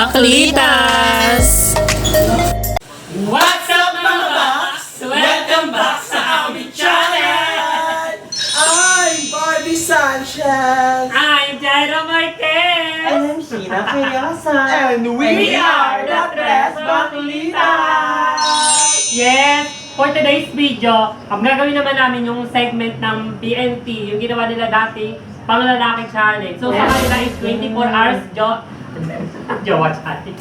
Baklitas! What's up mga box? Welcome back sa aming channel! I'm Barbie Sanchez! I'm Jairo Marquez! I'm Sheena Feryosa! And we are the Tres Baklitas! Yes! For today's video, ang gagawin naman namin yung segment ng BNT, yung ginawa nila dati, panglalaki challenge. So sa kanila is 24 hours Jowa challenge.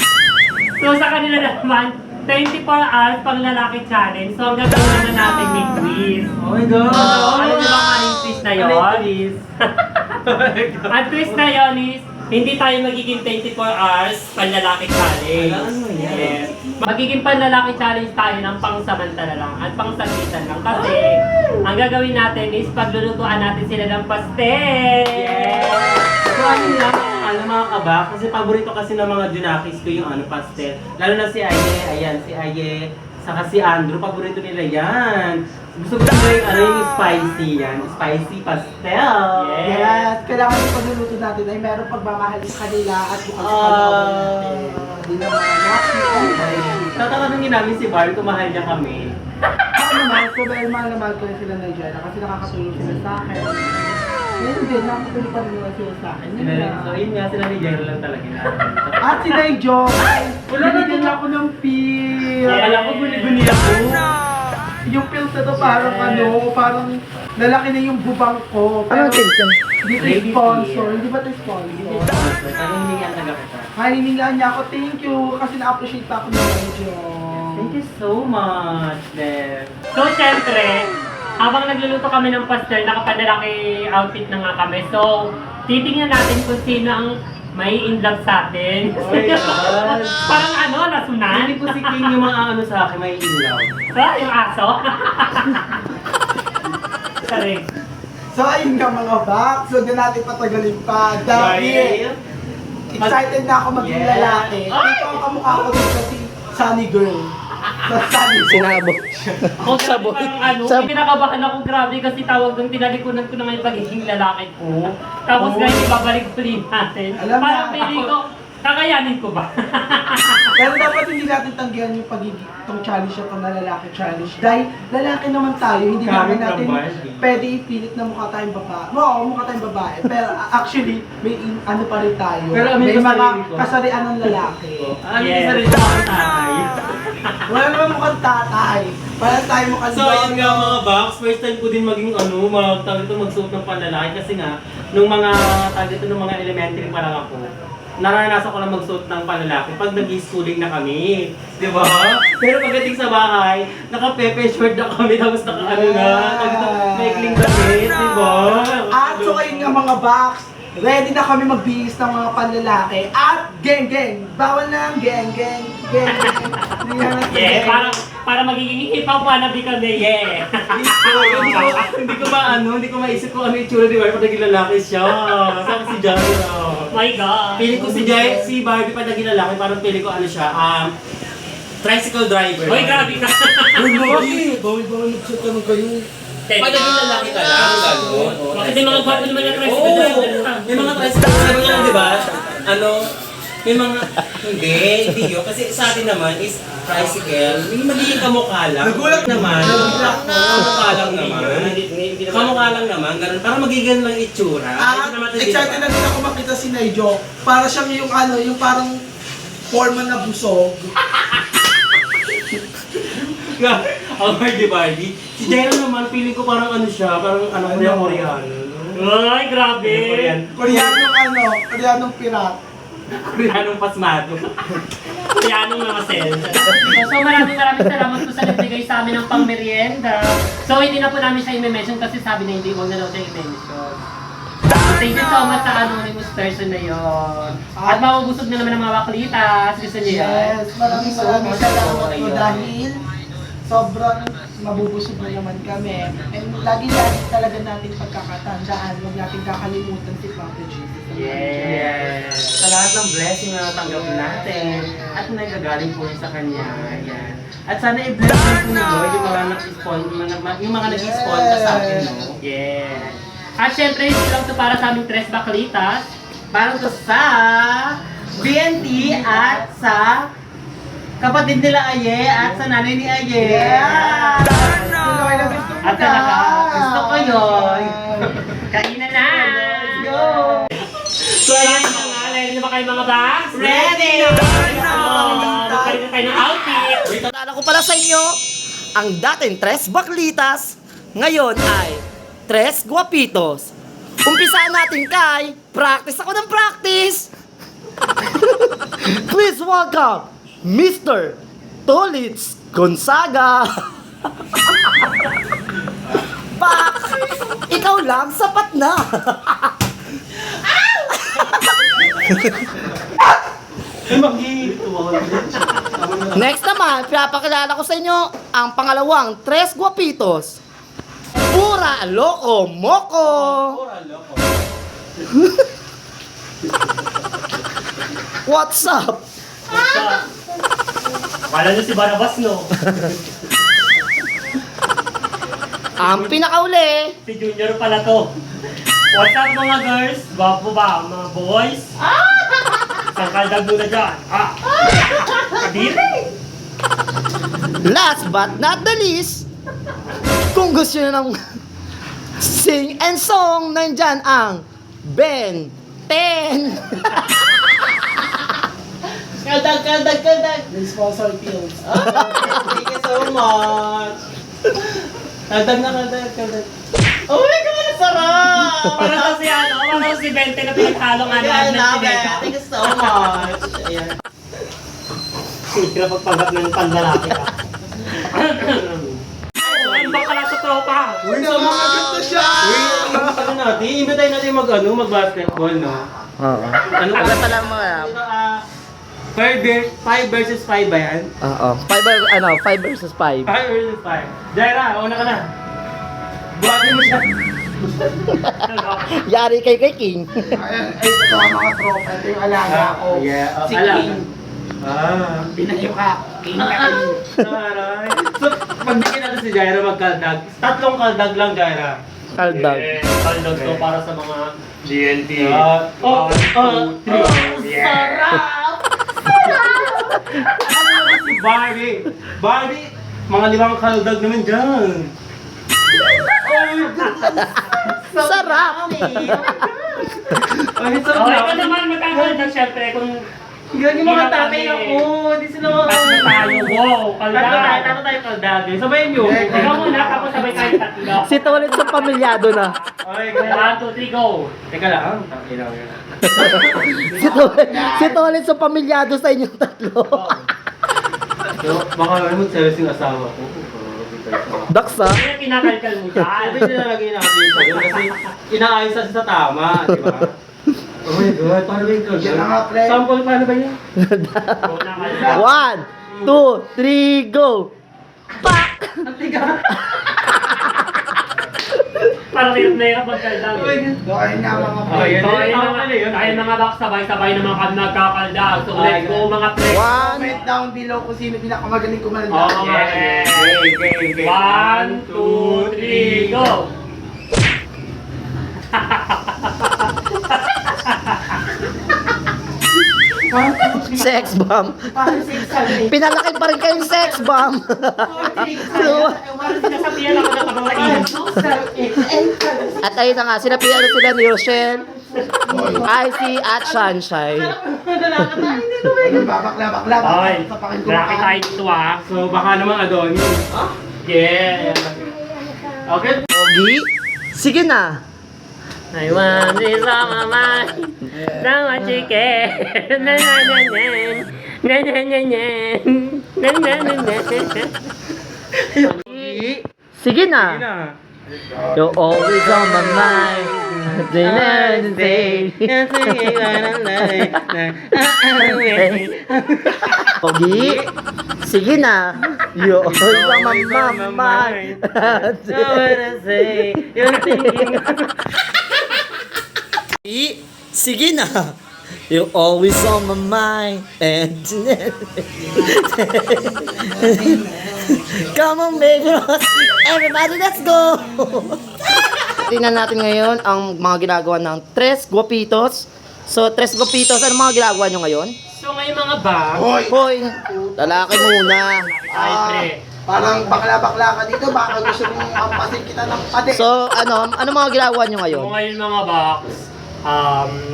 So sa kanila naman, 24 hours panglalaki challenge. So ang gagawin naman natin may quiz. Oh my God! Alam niyo ba ang aming quiz na yun? Ang quiz na yun is, hindi tayo magiging 24 hours panlalaki challenge. Yes. Magiging panlalaki challenge tayo ng pangsamantala lang at pangsagitan lang. Kasi, ang gagawin natin is paglulutuan natin sila ng pastel. Yes! So ano lang, mga kaba, kasi paborito kasi ng mga Junakis ko yung pastel. Lalo na si Aye, ayan, si Aye, saka si Andrew, paborito nila yan. Gusto ko nila yung spicy yan, spicy pastel. Yes! Kailangan yung pagluluto natin ay meron pagmamahal sa kanila at bukal sa kalooban natin. Hindi naman Tatanungin namin si Bar kung mahal niya kami. Ako naman, so dahil mahal na mahal ko na sila na Jana kasi nakakatulong sila sa akin. Ngayon din, nakakatulong pa rin naman sila sa akin. Yun lang. So yun nga, sila ni Jairo lang talaga natin. At si Naijo! Wala na Binigyan ako ng pill! Kaya ko guni-guni ako. Yung pills na to parang lalaki na yung bubang ko. Pero hindi to sponsor. Hindi ba to sponsor? Pero hindi nga taga kita. Hiningaan niya ako, thank you, kasi na-appreciate pa ako ng medyo. Thank you so much, Dev. So, syempre, habang nagluluto kami ng pastel, nakapanlalaki outfit na nga kami. So, titingnan natin kung sino ang may in love sa atin. Oh my God. Parang nasunan. Hindi ko si King yung mga sa akin, may ilaw. Yung aso. Sorry. So ayun nga mga box, so di natin patagalin pa dahil excited na ako maging Yeah. lalaki. Ito ang kamukha ko dito si Sunny Girl. Sa Sunny Girl. Sinabot. Ako grabe parang pinakabahan ako grabe kasi tawag ng tinalikunan ko na ngayon pagiging lalaki ko. Tapos guys, ibabalik ulit natin. Alam na, Parang feeling ko, kakayanin ko ba? Pero dapat hindi natin tanggihan yung pagiging itong challenge na itong lalaki challenge. Dahil lalaki naman tayo, hindi naman Gamit natin ng Barbie. pwede ipilit na mukha tayong babae. Oo, mukha tayong babae. Pero actually, may ano pa rin tayo. Pero amin may ko mga sarili ko. kasarian ng lalaki. Ano Yes. sa rin ako tatay? Wala naman mukhang tatay. Wala tayo mukhang So ayun nga mga box, first time ko din maging magsuot ng panlalaki kasi nga, nung mga nung mga elementary pa lang ako, naranasan ko lang magsuot ng panlalaki pag nag-schooling na kami. Di ba? Pero pagdating sa bahay, naka-pepe short na kami, tapos maikling damit, di ba? At so ayun nga mga box, ready na kami magbihis ng mga panlalaki. At geng, bawal na ang geng. Yeah, para magiging hip-hop wannabe kami, yeah. Hindi ko maisip kung ano yung tsura ni Barbie pag naging lalaki siya. Saan si Jairo? My God. Piling ko si Barbie pag naging lalaki, parang piling ko ano siya, tricycle driver. Hoy, grabe ka. Bawal nagsuot naman kayo. Pag naging lalaki ka lang, gano'n. Bakit yung mga gwapo naman na tricycle Oo, driver? may mga tricycle driver lang, di ba? May mga, hindi yun. Kasi sa atin naman is tricycle, may magiging kamukha lang. Nagulat naman. Kamukha lang naman. Kamukha lang naman, ganun. Para magiging lang itsura. Excited na din ako makita si Naijo. Para siyang yung parang foreman na busog. Ang Barbie. Si Jairo naman, feeling ko parang ano siya, parang Koreano. Ay, grabe. Koreanong pirat. Koreanong pasmado. Kaya anong namasel. So maraming salamat po sa nagbigay sa amin ng pang-merienda. So hindi na po namin siya i-mention kasi sabi na hindi ko na daw siya i-mention. Thank you so much sa anonymous person na yon. At mabubusog na naman ang mga baklitas. Gusto niyo yan? Yes, maraming salamat po dahil sobrang mabubusog na naman kami. And lagi talaga natin pagkakatandaan, huwag natin kakalimutan si Papa Jesus. Yes! Sa lahat ng blessing na natanggap natin at nagagaling po sa Kanya. Yan. At sana i-bless din po ni Lord yung mga nag-sponsor sa atin, no? Yeah. At syempre, hindi lang ito para sa aming Tres Baklitas. Para to sa BNT at sa kapatid nila Aye at sa nanay ni Aye. Yeah! Tuloy na gusto mo At sa gusto ko yun. Kainan na! Let's go! So, ayan na nga. Ready na ba kayo mga boss? Ready! Magpalit na tayo ng outfit. Itala ko pala sa inyo, ang dating Tres Baklitas, ngayon ay Tres Guapitos. Umpisaan natin kay practice ako ng practice. Please welcome Mr. Tolitz Gonzaga. Pak! Ikaw lang, sapat na. Next naman, pinapakilala ko sa inyo ang pangalawang Tres Guapitos. Pura Loco Moco. What's up? Wala nyo si Barabas, no? Ang pinakauli, Si Junior pala to. What's up mga girls? Gwapo ba? Mga boys? Isang kaldag muna dyan. Kadiri! last but not the least, kung gusto nyo ng sing and song, nandyan ang Ben 10. Kaldag! May sponsor pills. Thank you so much! Kaldag. Oh my God, ang sarap! Para si ano, para si Bente na pinaghalo nga I namin ng love it! sineka. Thank you so much! Ayan. Hirap magpanggap ng panlalaki ka. Ang bakala sa tropa. Uy, namamagat na siya! Ano natin? Imbitahin natin mag-basketball, no? Oo. Ano Agad pa lang mga... Ito, 5 versus 5 ba yan? Oo. 5 versus 5. 5 versus 5. Jaira, una ka na. Buhatin mo siya. Yari kay King. Ayan, ay, ito ang mga tropa. Ito yung alaga ko. Si King. Pinayo ka. King ka rin. Aray. So, pagbigyan natin si Jaira magkaldag. 3 kaldag lang, Jaira. Kaldag. Kaldag to para sa mga GNT. Sarap! Ano si Barbie? Barbie, mga 5 kaldag naman dyan. Sarap! Ay, sarap Okay, ikaw na. naman magkakaldag syempre kung Gagi mga tatay ako. Di sila mga... tatlo tayo. Wow, kaldag. Tatlo tayo kaldag. Sabayin nyo. Ikaw muna, tapos sabay tayo tatlo. Si Tolitz sa pamilyado na. Okay, 1, 2, 3, go! Teka lang. Ilaw yun. Si Tolitz sa pamilyado sa inyong tatlo. Baka naman mag-serious yung asawa ko. Daksa. Ano yung kinakalkal mo dyan? Sabi nilalagay natin yung sabi kasi inaayos natin sa tama, di ba? Oh my God, paano ba yung kaldag? Yan na nga, pre. Sample, paano ba yan? Go na kaldag. 1, 2, 3, go! Pak! Ang tiga. Parang hirap na hirap magkaldag. Oh my God. Doon nga mga Oh, pre. yan. So, ayun Tama mga, pala yun. tayo mga bak, sabay-sabay naman kami nagkakaldag. So, Okay. let's go mga pre. 1, Comment down below kung sino pinakamagaling kumanda. Oo nga. Okay. 1, 2, 3, go! sex bomb. Parang sexual. Pinalaki pa rin kayong sex bomb. Sinasabihan ako ng kabawain. At ayun na nga, sinapian na sila ni Rochelle, Icy at Sunshine. Babakla. Ay, Sa pakinggan laki tayo dito ah. So, baka naman Adonis. Yeah. Okay. Pogi, sige na. I want this on my mind. Now what you care. Na na na na. Na na na na. Na na na na. Sige na. Sige na. You're always on my mind. Day and day. Pogi, sige na. You're always on my mind. Pogi, sige na. You're always on my mind. And come on, baby. Everybody, let's go. Tingnan natin ngayon ang mga ginagawa ng Tres Guapitos. So, Tres Guapitos, ano mga ginagawa nyo ngayon? So ngayon mga bag, Hoy! Hoy, lalaki muna. ay pre. Parang bakla-bakla ka dito, baka gusto mong ampasin kita ng pade. So, ano mga ginagawa nyo ngayon? So ngayon mga box,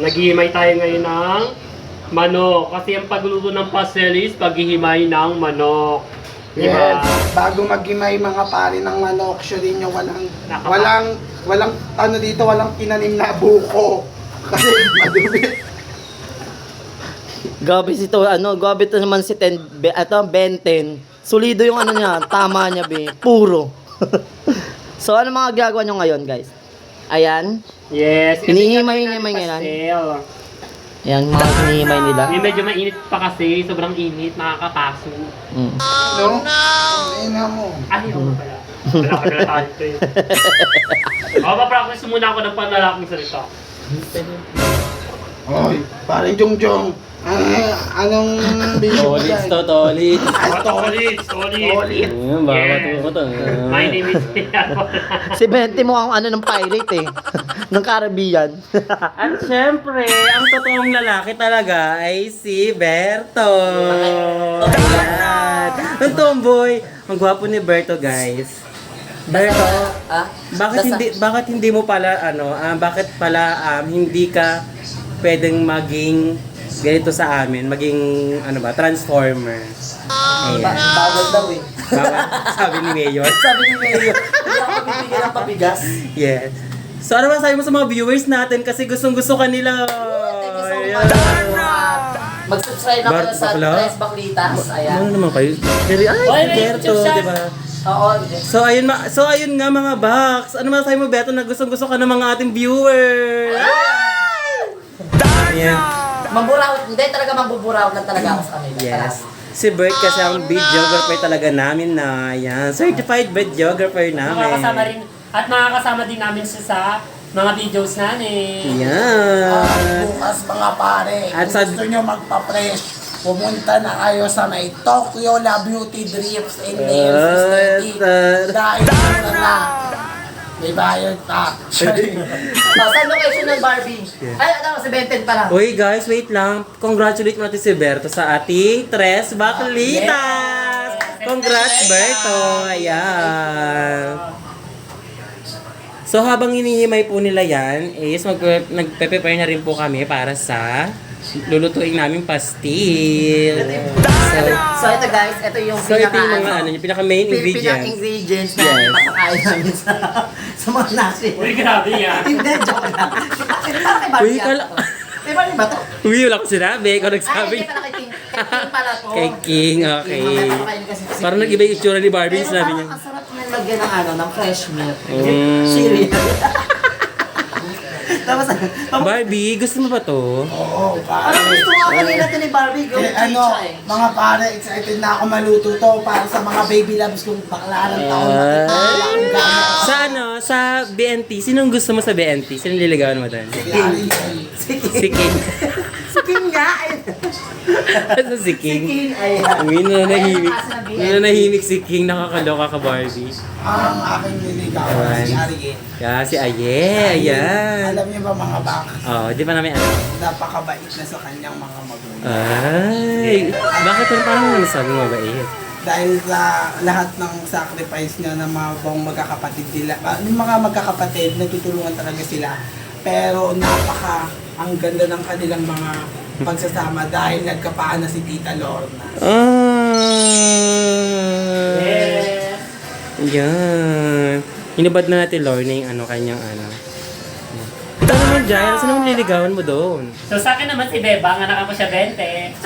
naghihimay tayo ngayon ng manok. Kasi ang pagluluto ng pastel is paghihimay ng manok. Diba? Yes, bago maghimay mga pare ng manok, sure nyo walang ano dito, walang tinanim na buko. Kasi madumi. Gabi to naman si Benten. Solido yung ano niya, tama niya be, puro. So, ano mga ginagawa nyo ngayon, guys? Ayan. Yes. Hinihimay-himay ngayon. Pastel. Ayan, mga hinihimay nila. Ngayon medyo mainit pa kasi, sobrang init, nakakapaso. No? Ina mo. Ay, ako pala. Wala ka na tayo ito eh. Mapapractice muna ako ng panlalaking salita. Hoy, pare Jongjong. Anong video mo dyan? Tolit. Solid. Solid. Yes. My name is Si Bente mo ang ano ng pirate eh. ng Caribbean. At syempre, ang totoong lalaki talaga ay si Berto. Ayan. Ang tomboy. Ang gwapo ni Berto, guys. Berto, bakit hindi mo pala bakit pala hindi ka pwedeng maging ganito sa amin, maging transformer. Ayan. Bawal daw eh. Bawal, sabi ni Mayor. Sabi ni Mayo, hindi ako bibigyan ng pabigas. Yes. So ano masabi mo sa mga viewers natin kasi gustong-gusto ka nila. Ayan. Mag-subscribe na kayo sa Bakla? Tres Baglitas. Ayan. Ano naman kayo? Ay, Oy, si Berto, YouTube di ba? Oo. So ayun nga mga box. Ano masabi mo Berto na gustong-gusto ka ng mga ating viewers? Ayan. Mamburaw, hindi talaga mambuburaw lang talaga ako sa kanila. Yes. Si Bert kasi ang videographer talaga namin na yan. Certified videographer namin. Makakasama din namin siya sa mga videos namin. Yan. Bukas mga pare, At kung gusto nyo magpa-fresh, pumunta na kayo sa may Tokyo La Beauty Drips and Nails Aesthetic. Dahil muna na. May bayad pa. Saan location ng Barbie? Ay, si Benten pala. Uy guys, wait lang. Congratulate mo natin si Berto sa ating Tres Baglitas. Congrats Berto. Ayan. So habang hinihimay po nila yan, is nagpe-prepare na rin po kami para sa lulutuin namin pastil. So ito guys, ito yung So ito yung mga yung pinaka main ingredients. Pinaka-ingredients na Yes. papakain namin sa mga nasi. Uy, grabe yan. Hindi, joke lang. Kay Barbie Uy, yan. kala- Kay Barbie ba to? Uy, wala ko sinabi. Ikaw Ay, nagsabi. hindi pala kay King. Kay King pala to. Kay King, okay. Mamaya papakain kasi si Parang King. nag-iba yung itsura ni Barbie, Pero sinabi parang niya. ang sarap niya lagyan ng fresh milk. Mm. Cereal. Tapos, Barbie, gusto mo ba to? Oo, parang pare. gusto nga kanina ito ni Barbie. Go, Mga pare, excited na ako maluto to para sa mga baby loves kong bakla ng taon. Makikita kung gano'n. Sa BNT, sinong gusto mo sa BNT? Sinong liligawan mo doon? Si King. Si King nga. Sa si King. King, ayan. Uy, nananahimik si King. Nakakaloka ka, Barbie. Ang aking niligawan, si Ariel. Kaya si Aye, ayan. Alam niyo ba mga bak, Oh, di pa namin alam. napakabait na sa kanyang mga magulang. Ay, bakit parang nasabi mo ba eh? Dahil sa lahat ng sacrifice niya ng mga buong magkakapatid nila, yung mga magkakapatid, nagtutulungan talaga sila. Pero ang ganda ng kanilang mga pagsasama dahil nagkapaan na si Tita Lorna. Yes. Yan. Inubad na natin Lorna yung kanyang Ito naman, Jaira, saan naman liligawan mo doon? So sa akin naman si Beba, ang anak ko siya 20.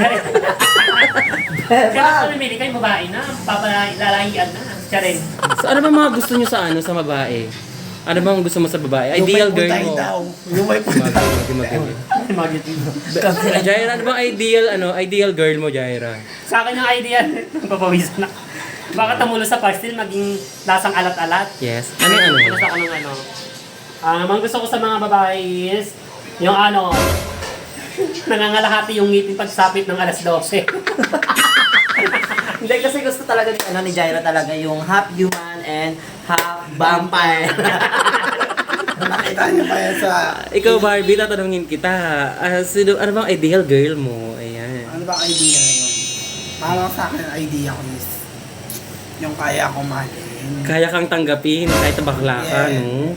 Kaya kung namili kayo, babae na. Papalalahian na. Siya rin. So ano ba mga gusto nyo sa sa babae? Ano bang gusto mo sa babae? Ideal girl mo. Yung may puntay. Jaira, ano bang ideal girl mo, Jaira? Sa akin yung idea, papawisan na. Baka tumulo sa pastil, maging lasang alat-alat. Yes. Ano yung Punas ako ng mga gusto ko sa mga babae is, yung nangangalahati yung ngipin pagsapit ng alas 12. Hindi kasi gusto talaga ni Jaira talaga yung half human and half vampire. Nakita niyo pa yan sa... Ikaw, Barbie, tatanungin kita. Ano bang ideal girl mo? Ayan. Ano ba idea na yun? Parang sa akin, idea ko is yung kaya ko mahalin. Kaya kang tanggapin kahit bakla ka, Yeah. no?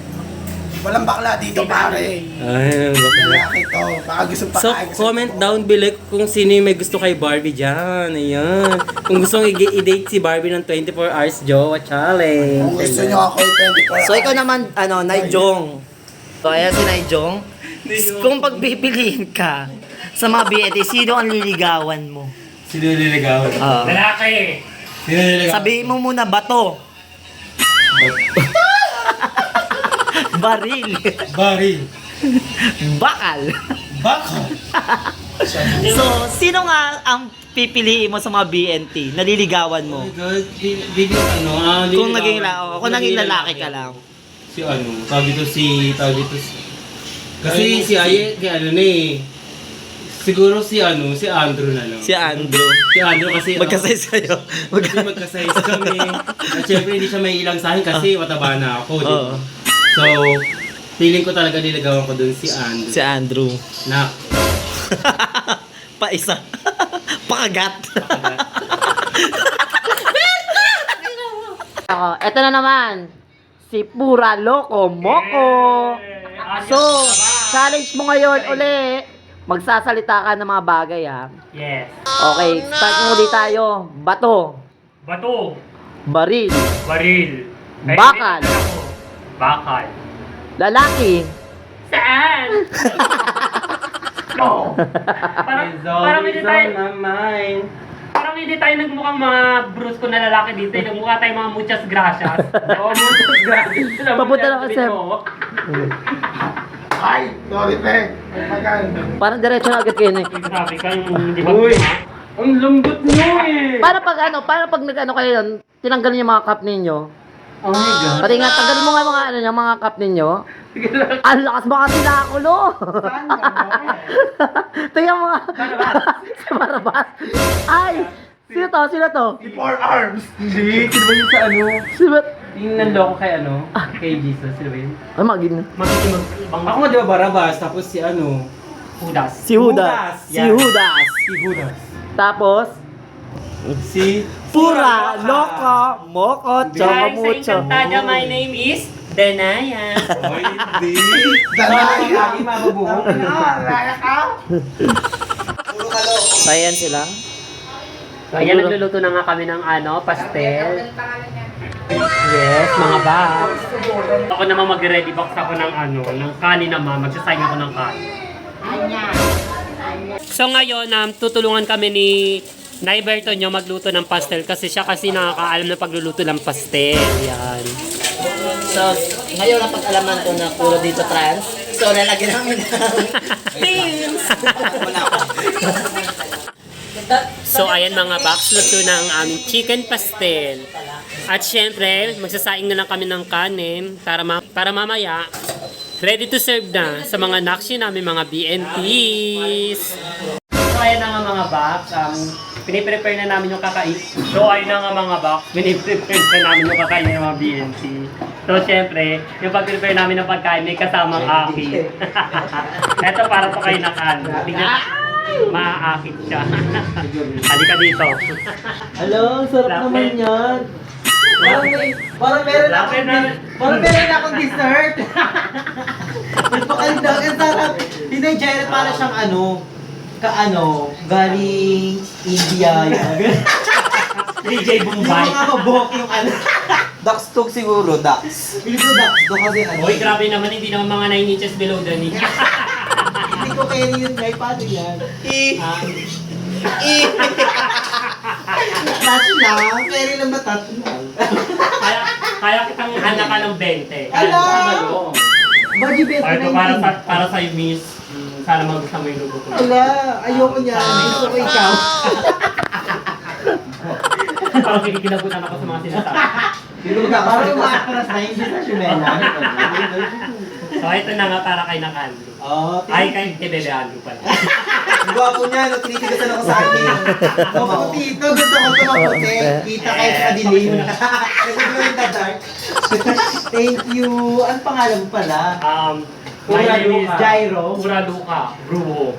Walang bakla dito, pare. Ay, bakla. Lalaki to. Baka gusto pa So, comment down below kung sino yung may gusto kay Barbie dyan. Ayan. Kung gusto mong i-date si Barbie ng 24 hours Jowa Challenge. Kung gusto nyo ako 24 So ikaw naman, Naijong. So ayan si Naijong. Kung pagpipiliin ka sa mga BNT, sino ang liligawan mo? Sino yung nililigawan? Lalaki! Sino yung nililigawan? Sabihin mo muna, bato. Baril. Barry. Bakal. Bako. So, sino nga ang pipiliin mo sa mga BNT? Naliligawan mo? Oh my God. Bigyan Kung naging kung naging lalaki ka lang. Si tawag dito si... Kasi si Aye, si ano na eh. Siguro si Andrew na lang. Si Andrew. Si Andrew kasi... Magkasay sa'yo. Kasi magkasize kami. At syempre hindi siya may ilang sa akin kasi mataba na ako. Di ba? Oo. So, feeling ko talaga nilagawan ko dun si Andrew. Si Andrew. Na, Paisa. Pakagat. Eto na naman. Si Pura Loco Moco. So, challenge mo ngayon uli. Magsasalita ka ng mga bagay ha. Yes. Okay, start mo ulit tayo. Bato. Bato. Baril. Baril. Bakal. Bakal. Lalaki. Saan? No. Parang hindi tayo, parang hindi tayo nagmukhang mga brusko na lalaki dito. Nagmukha tayo mga muchas gracias. Oo, muchas gracias. Papunta na ka, sir. Ay, sorry, pre. Maganda. Parang diretso na agad kayo na eh. Sabi ka, hindi ba? Uy! Ang lambot nyo eh! Paano pag nag-ano kayo yun, tinanggalin yung mga cup ninyo? Oh my God. Pati nga, tanggalin mo nga mga mga cup ninyo. Ang lakas mo kasi nakakulo. Tingnan mo nga. Si Barabas. Ay! Sino to? 4 arms. Hindi, sino ba yun sa Si Bat... Yung nanloko kay kay Jesus, sino ba yun? Ay, magin na. Ako nga di ba Barabas, tapos si Judas. Si Judas. Si Yan. Judas. Si Judas. Tapos, Si Pura, Loco, Moco, Choco Guys, sa Mucho. Encantada, my name is Denaya. Oy, di. Dalaya. Lagi mabubuhok. Dalaya ka. Puro ka lo. So, ayan sila. So, ayan, nagluluto na nga kami ng pastel. Yes, mga box. Ako naman mag-ready box ako ng ng kanin naman. Magsasayang ako ng kanin. So ngayon, tutulungan kami ni Naiberto nyo magluto ng pastel kasi siya kasi nakakaalam na pagluluto ng pastel. Yan. So, ngayon na pag-alaman ko na puro dito trans. So, lalagyan namin ng pins. So ayan mga box, luto na ang aming chicken pastel. At syempre, magsasaing na lang kami ng kanin para mamaya ready to serve na sa mga naksyo namin mga BNTs. So ayan na nga mga box, piniprepare na namin yung kakain. So ayan na nga mga box, piniprepare na namin yung kakain ng mga BNT. So syempre, yung pag-prepare namin ng pagkain may kasamang aki. Ito para to kayo ng tingnan. Maaakit siya. Halika dito. Hello, sarap Lapit. naman yan. Parang meron Lapit na. akong dessert. Napakanda. Ang sarap. Tinay Jared para siyang galing India. DJ Yung Bombay. mga mabok yung Ducks tog siguro, ducks. Pili ko ducks do kasi Hoy, grabe naman, hindi naman mga 9 inches below the knee. Hindi ko kaya yun, may paano yan? Kasi lang, pwede lang matatunal. Kaya kitang anak ka ng 20. Ala! Bagi beto Ito na para sa'yo, miss. Sana magustuhan mo yung luto ko. Ala, ayoko niya. Gusto ko ikaw. Parang kinikilabutan ako sa mga sinasabi. Parang umaakras na hindi sa Shumena. So, ito na nga para kay Nakando. Oh, Ay, kay Bebe Ando pala. ang gwapo niya, no? Tinitigasan ako sa akin. Maputi ito, gusto ko ito maputi. Kita kahit madilim. Kasi ko in the dark. Thank you. Ang pangalan mo pala? My name is Jairo. Uraluka. Bruho.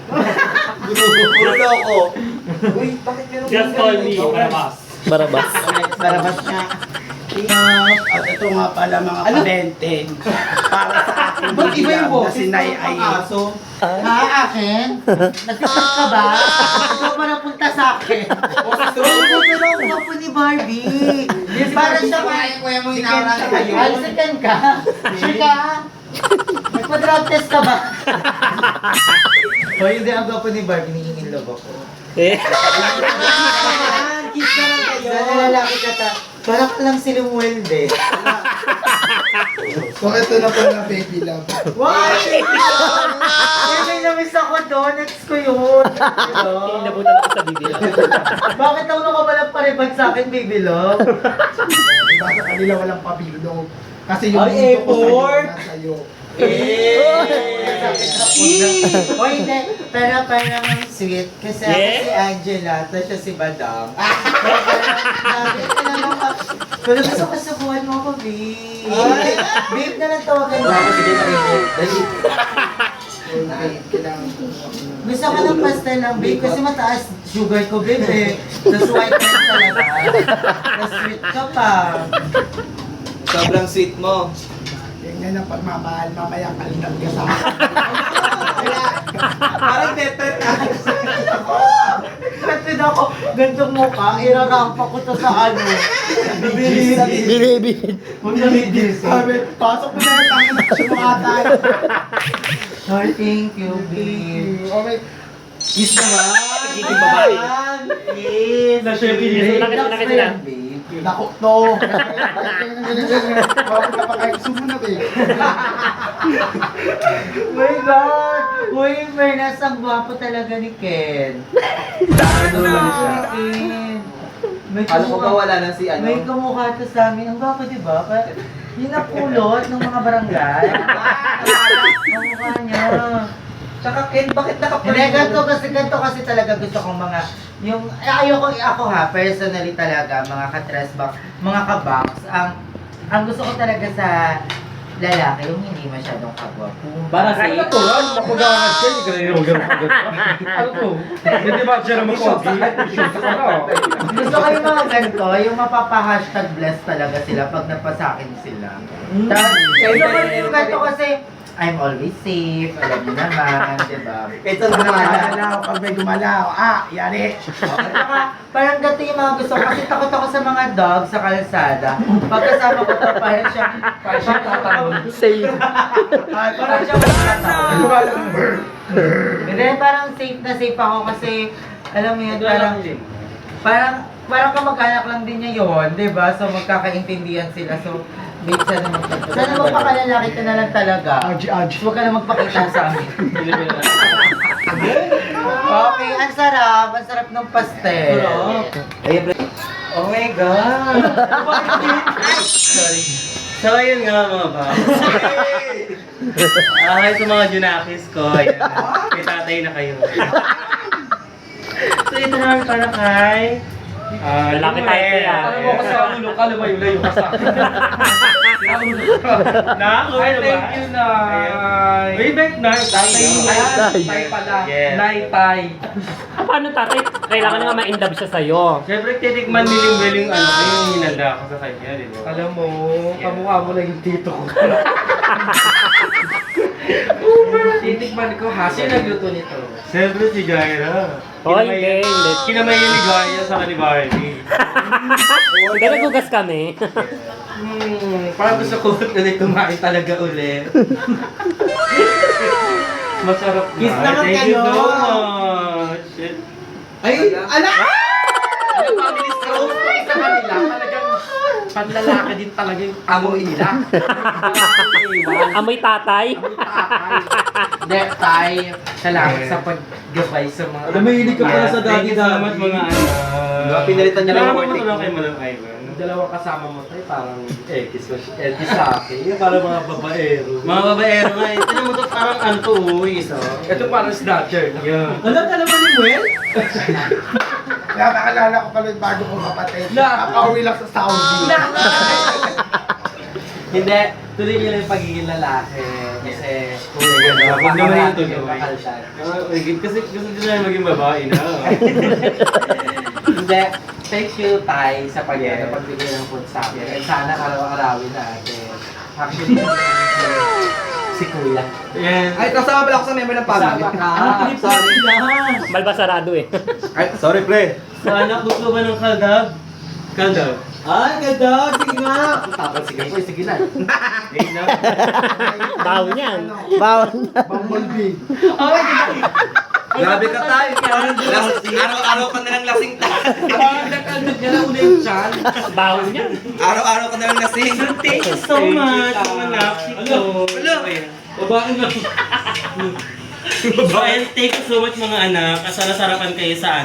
Gulo ko. Uy, bakit meron Just call me Barabas. Barabas. Barabas nga. At ito nga pala mga kabente. Para sa akin, Ba't iba yung na boses? sinay ay aso? Ha, akin? Nagtitik ka ba? Ikaw ba napunta sa akin? Boses daw ako ni Barbie. Para siya kaya mo inaura ka kayo. Alsikan ka? Sure ka? Nagpa-drug test ka ba? Hoy, hindi ang gwapo ni Barbie, niingin love ako. Eh. Kiss na lang kayo. Sana lalaki ka ta. Parang ka lang silumuelde. So ito na pala baby love. Wow! May namiss ako doon. Next ko yun. Inabutan ako sa bibig. Bakit ako nakabalang paribag sa akin, baby love? Diba sa kanila walang pabilog. Kasi yung Ay, dito ko effort! sa'yo, nasa iyo. O hindi, pero parang sweet. Kasi ako si Angela, tapos siya si Badang. Sabi ko naman ka, pero gusto ko sa buwan mo ko, babe. Babe na lang tawagan mo. Sige, dali. Gusto ko ng pastel lang, babe, kasi mataas sugar ko, babe eh. Tapos white red talaga. Tapos sweet ka pa. Sobrang sweet mo. Yan ang pagmamahal, mamaya kalindang ka sa akin. Parang better na. Kasi ako, gantong mukha, irarampa ko to sa ano. Bibilis. Binibig. Kung nalidis. Sabi, pasok mo na yung tangin na siya mga tayo. Ay, thank you, babe. Okay. Kiss naman. Giging babae. Kiss. Yes, nakita sila. babe. Naku, no. Bakit na pa kayo? Sumunod eh. My God! Uy, Fernas, ang gwapo talaga ni Ken. Ano lang siya? Ken. May Alam ko ba kamukha- wala na si ano? May kamukha to sa amin. Ang gwapo, di ba? Yung napulot ng mga barangay. Ang mukha niya. Tsaka Ken, bakit Hindi, ganito kasi talaga gusto kong mga, yung, ayoko, ako ha, personally talaga, mga ka-dressbox, mga ka-box, ang gusto ko talaga sa lalaki, yung hindi masyadong kagwapo. Para sa iyo. Makugawan siya, hindi ka rin yung gano'n. Ano to? Hindi ba siya naman pogi? Gusto ko yung mga ganito, yung mapapa-hashtag bless talaga sila pag napasakin sila. Tapos, gusto ko yung ganito kasi, I'm always safe, alam niyo naman, di ba? Ito Gumalaw, pag may gumalaw, yari. At saka, parang ganito yung mga gusto ko kasi takot ako sa mga dog sa kalsada. Pagkasama ko to, parang siya tatanong. Safe. Parang siya tatanong. Hindi, parang safe na safe ako kasi, alam mo yun, parang kamag-anak lang din niya yun, di ba? So, magkakaintindihan sila. So, babe, sana magpakalalaki ka na lang talaga. Huwag ka na magpakita sa amin. Okay, ang sarap ng pastel. Oh my God! Sorry. So, ayun nga mga ba. Hi sa mga Junakis ko. Ayan. May tatay na kayo. So, ito naman para kay... Lalaki tayo kaya. Alam mo kasi ang ulo ka, lumayo-layo ka sa akin. Naku, ano ba? Thank you, Nay. Way back na, tatay. Tay pala. Yes. Nay, tay. Paano tatay? Kailangan nga ma-indab siya sa'yo. Siyempre, titikman niling ano, yung hinanda ko sa kanya, di ba? Alam mo, kamukha mo lang yung tito ko. Titikman ko ha, sino nagluto nito? Siyempre si Jaira. Hoy, hindi. Kinamay yung ni Jaira sa ni Barbie. Hindi, nagugas kami. Parang gusto ko ulit kumain talaga ulit. Masarap na. Kiss naman Thank you kayo. so much. Ay, ala! Ano family roast ko sa kanila, talagang panlalaki din talaga yung amo nila. Amoy tatay. Hindi, tay, salamat sa paggabay sa mga... Alam mo, hilig ka pala sa daddy Thank you so damat much, mga anak. Pinalitan niya lang yung Salamat warning. mo kay Manang Ivan. Yung dalawang kasama mo tayo, parang Elkis sa akin. Yung parang mga babaero. Mga babaero nga eh. Tinan mo to parang ano to, isa. Ito parang snatcher. Yan. Alam ka naman ni Muel? Kaya nakalala ko pala yung bago kong kapatid. Na! Nakauwi lang sa Saudi. Hindi, tuloy nyo lang yung pagiging lalaki. Kasi, kung Huwag naman yung tuloy. bakal siya. Kasi gusto nila maging babae na. Hindi, thank you, Tay, sa pagbigay ng food sa akin. And sana araw-arawin natin. Actually, si Kuya. Yan. Ay, kasama pala ako sa member ng family. Kasama ka. Sorry. Malbasarado eh. Ay, sorry, pre. Sa anak, gusto ba ng kaldab? Kaldab. Ay, ganda. Sige nga. Tapos sige po, sige na. Eh, na. Bawo niyan. Bawal na. Bumblebee. Grabe ka tayo. Araw-araw ka nalang lasing tayo. Parang nagkandog niya na una yung chan. Bawo niyan. Araw-araw ka nalang lasing. Thank you so much, mga napsiko. Babae nga. And thank you so much mga anak. Asara-sarapan kayo sa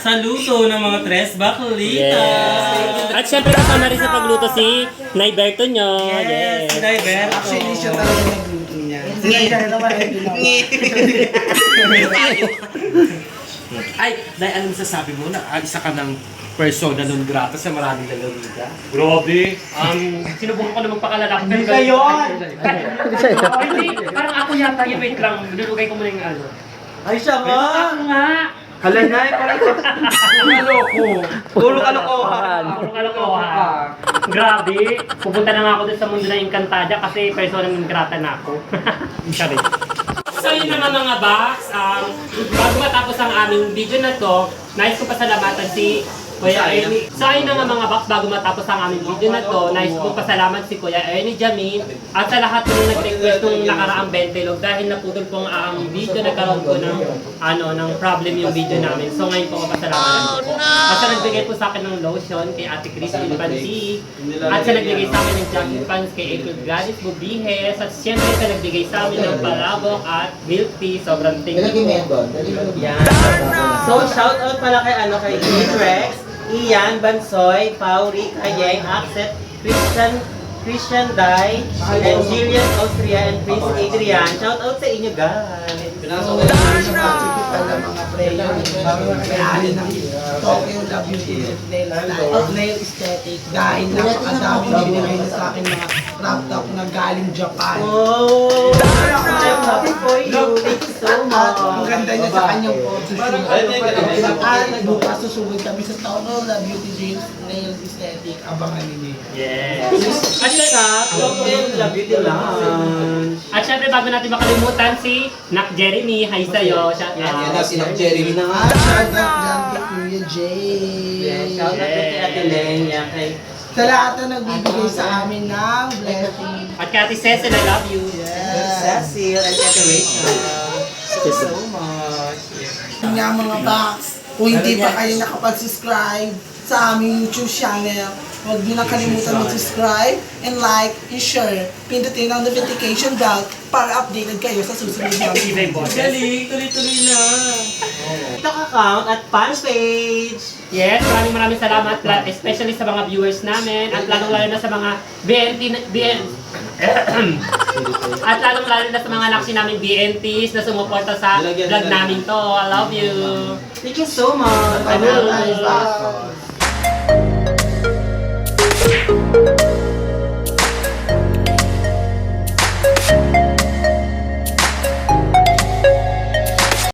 sa luto ng mga tres baklitas. At syempre kasama rin sa pagluto si Naiberto nyo. Yes, Naiberto. Actually, siya talaga nagluto niya. Sila siya naman ay Ay, dahil ano masasabi mo na isa ka ng persona non grata sa maraming nalawida? Grabe. Sinubukan ko na magpakalalaki. Hindi ka yun! Hindi, parang ako yata yung wait lang. Nilulugay ko muna yung ano. Ay, siya nga! Ako nga. Hala na, parang kaloko. Puro kalokohan. Puro kalokohan. Grabe. Pupunta na nga ako dun sa mundo ng Encantada kasi persona non grata na ako. Sabi. So yun naman mga box, bago matapos ang aming video na to, nais ko pasalamatan si Kuya Ernie. So ayun na nga mga box, bago matapos ang aming video na to, nais ko pasalamat si Kuya Ernie Jamin at sa lahat ng nag-request nung nakaraang 20 log dahil naputol pong ang video, nagkaroon ko ng problem yung video namin. So ngayon po pasalamatan ko po. At sa nagbigay po sa akin ng lotion kay Ate Christine Pansi, at sa nagbigay sa akin ng jogging pants kay April Gladys Bubihes, at siyempre sa nagbigay sa amin ng palabok at milk tea, sobrang thank you po. Yan. So, shout out pala kay Rex, Ian, Bansoy, Pauri, Kayeng, Axet, Christian Dai, and Jillian Austria, and Prince Adrian. Shout out sa inyo guys. mga prayer. May-ari ng Tokyo WT Nail Aesthetic. Dahil napakadami binigay na sa akin mga crop top na galing Japan. Oh! I'm happy for you. Thank you so much. Ang ganda niya sa kanyang photoshoots. At bukas susugod kami sa Tokyo Beauty Dreams Nail Aesthetic. Abangan ninyo. Yes. At sa Love You Lunch. At syempre bago natin makalimutan si Nak Jeremy, hi sa'yo. Shout out. Si Jeremy na nga. Shout out dyan kay Kuya Jay. Yes, shout out kay Ate Len. Yan kay Sa lahat na nagbibigay sa amin ng blessing. At kay Ate Cecil, I love you. Cecil and Ate Rachel. Thank you so much. Yun nga mga box, kung hindi pa kayo nakapag-subscribe sa aming YouTube channel, huwag niyo na kalimutan mag-subscribe and like and share. Pindutin ang notification bell para updated kayo sa susunod na video. Galing, tuloy-tuloy na. TikTok account at fan page. Yes, maraming salamat, especially sa mga viewers namin at lalong-lalo na sa mga at lalong-lalo na sa mga naksi namin BNTs na sumuporta sa vlog namin to. I love you. Thank you so much. Bye-bye.